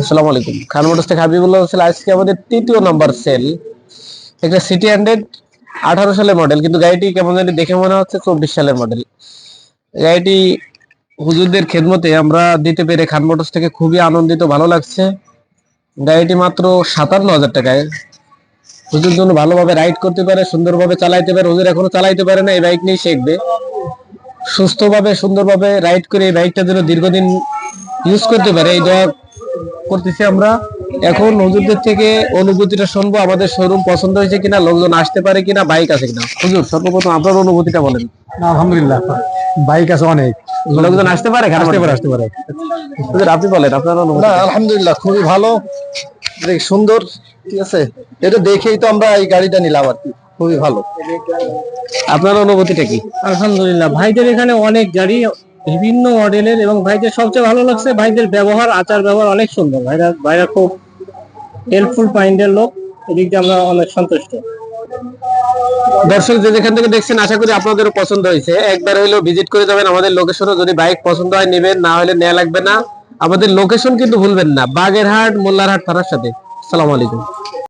আসসালামু আলাইকুম। খান মোটরস থেকে হাবিবুল্লাহ হোসেন। আজকে আমাদের তৃতীয় নাম্বার সেল, একটা সিটি 100 18 সালের মডেল, কিন্তু গাড়িটি কেমন জানি দেখে মনে হচ্ছে 24 সালের মডেল। গাড়িটি হুজুরদের খেদমতে আমরা দিতে পেরে খান মোটরস থেকে খুবই আনন্দিত, ভালো লাগছে। গাড়িটি মাত্র 57,000 টাকায় হুজুর জন্য ভালোভাবে রাইড করতে পারে, সুন্দরভাবে চালাইতে পারে। হুজুর এখনো চালাইতে পারে না, এই বাইক নিয়ে শিখবে। সুস্থভাবে সুন্দরভাবে রাইড করে এই বাইকটা যেন দীর্ঘদিন ইউজ করতে পারে, এই দোয়া করতেছি আমরা। এখন হুজুরদের থেকে অনুভূতিটা শুনবো, আমাদের শোরুম পছন্দ হয়েছে কিনা, লোকজন আসতে পারে কিনা, বাইক আছে কিনা। হুজুর সর্বপ্রথম আপনার অনুভূতিটা বলেন। আলহামদুলিল্লাহ, বাইক আছে অনেক, লোকজন আসতে পারে, খারাপ আসতে পারে আসতে পারে। হুজুর আপনি বলেন আপনার অনুভূতি। আলহামদুলিল্লাহ, খুবই ভালো, অনেক সুন্দর। ঠিক আছে, এটা দেখেই তো আমরা এই গাড়িটা নিলাম আর কি। খুবই ভালো। আপনার অনুভূতিটা কি? আলহামদুলিল্লাহ, ভাইদের এখানে অনেক গাড়ি বিভিন্ন মডেলের, এবং ভাইদের সবচেয়ে ভালো লাগছে ভাইদের ব্যবহার, আচার ব্যবহার অনেক সুন্দর। ভাইরা ভাইরা খুব হেল্পফুল মাইন্ডের লোক, এদিক দিয়ে আমরা অনেক সন্তুষ্ট। দর্শক যে যেখান থেকে দেখছেন, আশা করি আপনাদেরও পছন্দ হয়েছে। একবার হইলেও ভিজিট করে যাবেন আমাদের লোকেশনে। যদি বাইক পছন্দ হয় নেবেন, না হলে নেওয়া লাগবে না। আমাদের লোকেশন কিন্তু ভুলবেন না, বাগেরহাট মোল্লারহাট থানার সাথে। আসসালামু আলাইকুম।